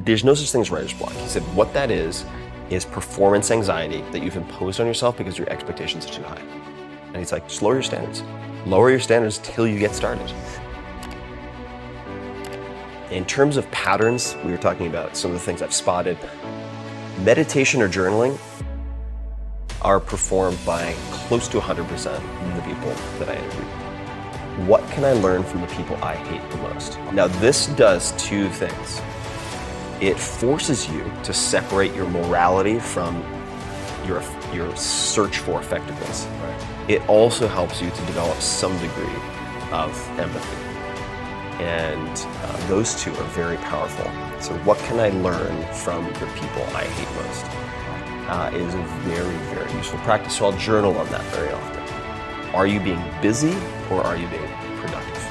there's no such thing as writer's block. He said what that is performance anxiety that you've imposed on yourself because your expectations are too high. And he's like, just lower your standards. Lower your standards till you get started. In terms of patterns, we were talking about some of the things I've spotted. Meditation or journaling are performed by close to 100% of the people that I interview. What can I learn from the people I hate the most? Now this does two things. It forces you to separate your morality from your search for effectiveness. Right. It also helps you to develop some degree of empathy. And those two are very powerful. So what can I learn from the people I hate most is a very, very useful practice. So I'll journal on that very often. Are you being busy or are you being productive?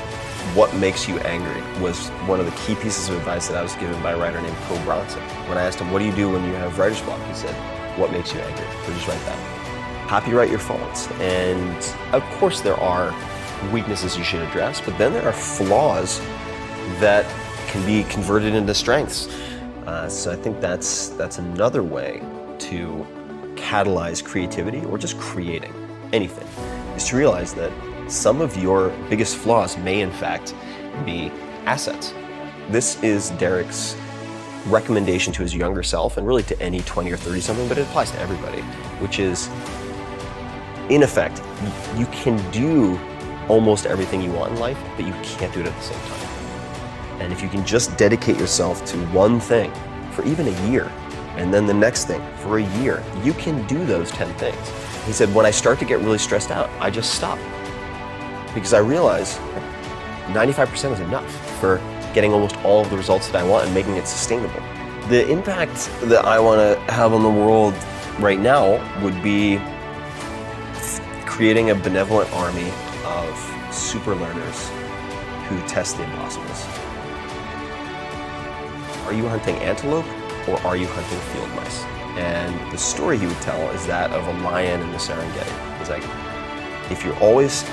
What makes you angry was one of the key pieces of advice that I was given by a writer named Poe Bronson. When I asked him, what do you do when you have writer's block? He said, what makes you angry? So just write that. Copyright your faults. And of course there are weaknesses you should address, but then there are flaws that can be converted into strengths. So I think that's another way to catalyze creativity or just creating anything, is to realize that some of your biggest flaws may in fact be assets. This is Derek's recommendation to his younger self and really to any 20 or 30 something, but it applies to everybody, which is, in effect, you can do almost everything you want in life, but you can't do it at the same time. And if you can just dedicate yourself to one thing for even a year, and then the next thing for a year, you can do those 10 things. He said, when I start to get really stressed out, I just stop. Because I realize 95% is enough for getting almost all of the results that I want and making it sustainable. The impact that I want to have on the world right now would be creating a benevolent army of super learners who test the impossibles. Are you hunting antelope or are you hunting field mice? And the story he would tell is that of a lion in the Serengeti. He's like, if you're always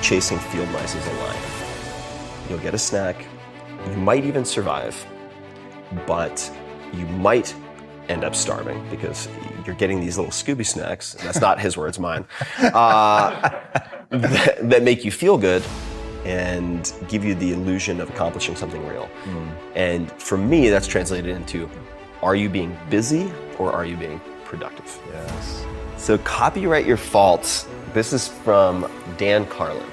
chasing field mice as a lion, you'll get a snack, you might even survive, but you might end up starving because you're getting these little Scooby snacks, and that's not his words, mine, that make you feel good and give you the illusion of accomplishing something real. And for me, that's translated into, are you being busy or are you being productive? Yes. So copyright your faults. This is from Dan Carlin.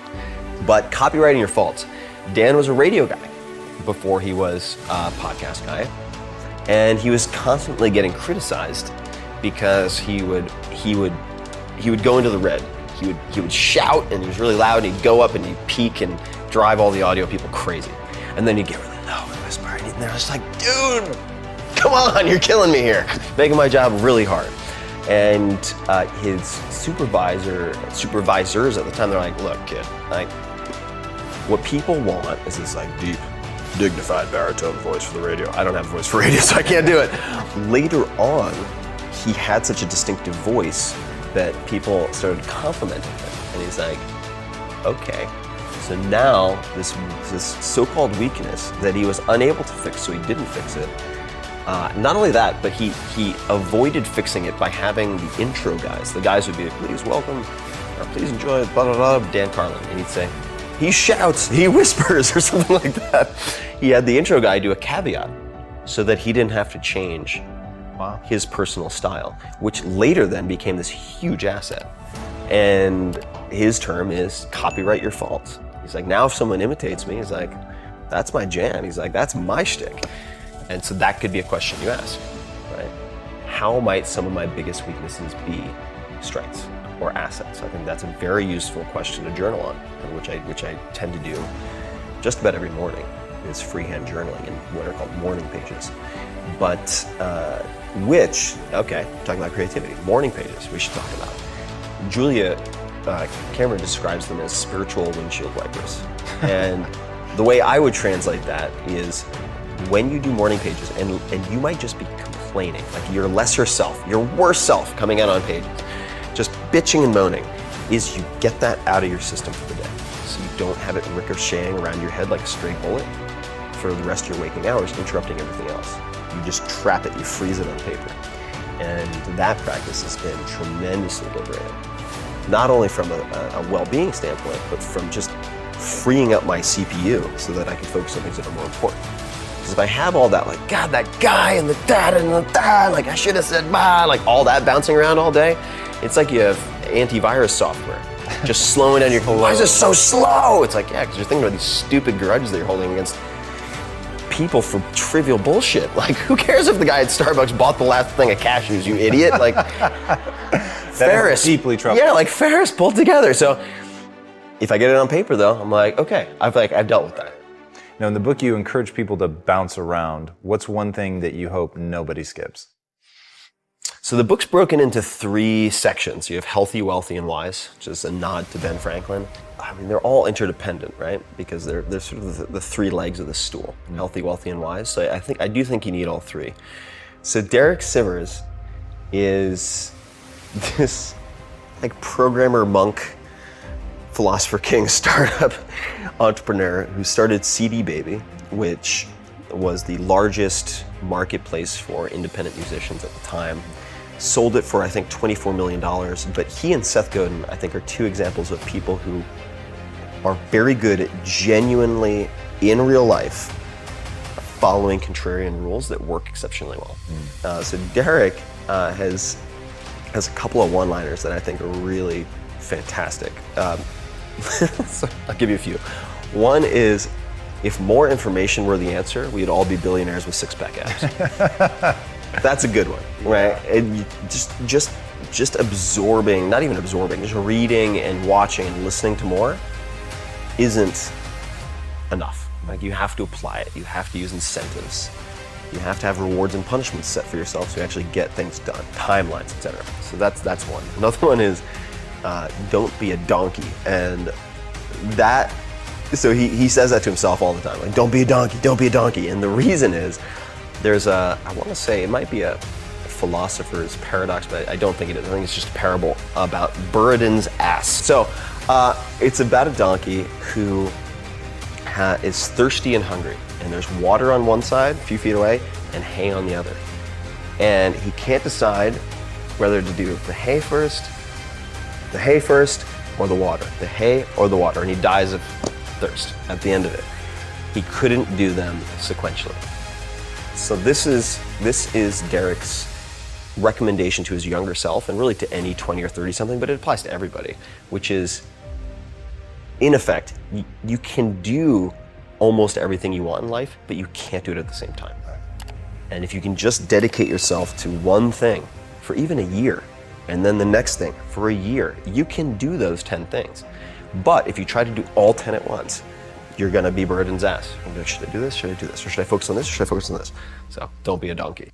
But copywriting your faults. Dan was a radio guy before he was a podcast guy. And he was constantly getting criticized because he would go into the red. He would shout and he was really loud and he'd go up and he'd peak and drive all the audio people crazy. And then he'd get really low and whisper and they're just like, dude, come on, you're killing me here. Making my job really hard. And his supervisors at the time, they're like, look, kid, like, what people want is this like deep, dignified baritone voice for the radio. I don't have a voice for radio, so I can't do it. Later on, he had such a distinctive voice that people started complimenting him. And he's like, okay. So now this so-called weakness that he was unable to fix, so he didn't fix it. Not only that, but he avoided fixing it by having the intro guys. The guys would be like, please welcome, or please enjoy, blah, blah, blah, Dan Carlin. And he'd say, he shouts, he whispers, or something like that. He had the intro guy do a caveat so that he didn't have to change his personal style, which later then became this huge asset. And his term is copyright your faults. He's like, now if someone imitates me, he's like, that's my jam. He's like, that's my shtick. And so that could be a question you ask, right? How might some of my biggest weaknesses be strengths or assets? I think that's a very useful question to journal on, and which I tend to do just about every morning, is freehand journaling in what are called morning pages. But talking about creativity, morning pages we should talk about. Julia Cameron describes them as spiritual windshield wipers. And the way I would translate that is, when you do morning pages, and you might just be complaining, like your lesser self, your worst self coming out on pages, just bitching and moaning, is you get that out of your system for the day. So you don't have it ricocheting around your head like a stray bullet for the rest of your waking hours, interrupting everything else. You just trap it, you freeze it on paper. And that practice has been tremendously liberating. Not only from a well-being standpoint, but from just freeing up my CPU so that I can focus on things that are more important. Because if I have all that, like, God, that guy and the dad and the dad, like I should have said bye, like all that bouncing around all day, it's like you have antivirus software just slowing down your, why is this so slow? It's like, yeah, because you're thinking about these stupid grudges that you're holding against people for trivial bullshit. Like, who cares if the guy at Starbucks bought the last thing of cashews, you idiot? Like, Ferris. Deeply trouble. Yeah, like Ferris pulled together. So if I get it on paper though, I'm like, okay, I've dealt with that. Now, in the book, you encourage people to bounce around. What's one thing that you hope nobody skips? So the book's broken into 3 sections. You have healthy, wealthy, and wise, which is a nod to Ben Franklin. I mean, they're all interdependent, right? Because they're sort of the 3 legs of the stool: healthy, wealthy, and wise. So I do think you need all 3. So Derek Sivers is this like programmer monk, philosopher king startup entrepreneur who started CD Baby, which was the largest marketplace for independent musicians at the time. Sold it for, I think, $24 million. But he and Seth Godin, I think, are 2 examples of people who are very good at genuinely, in real life, following contrarian rules that work exceptionally well. So Derek has a couple of one-liners that I think are really fantastic. So I'll give you a few. One is, if more information were the answer, we'd all be billionaires with 6-pack abs. That's a good one, right? And just absorbing, not even absorbing, just reading and watching and listening to more isn't enough. Like, you have to apply it. You have to use incentives. You have to have rewards and punishments set for yourself so you actually get things done, timelines, etc. So that's one. Another one is don't be a donkey. And that, so he says that to himself all the time, like, don't be a donkey, don't be a donkey. And the reason is, there's I want to say, it might be a philosopher's paradox, but I don't think it is. I think it's just a parable about Buridan's ass. So it's about a donkey who is thirsty and hungry, and there's water on one side, a few feet away, and hay on the other. And he can't decide whether to do the hay first, or the water. The hay or the water, and he dies of thirst at the end of it. He couldn't do them sequentially. So this is Derek's recommendation to his younger self, and really to any 20 or 30 something, but it applies to everybody, which is, in effect, you can do almost everything you want in life, but you can't do it at the same time. And if you can just dedicate yourself to one thing for even a year, and then the next thing for a year, you can do those 10 things. But if you try to do all 10 at once, you're gonna be Buridan's ass. Should I do this? Should I do this? Or should I focus on this? Or should I focus on this? So don't be a donkey.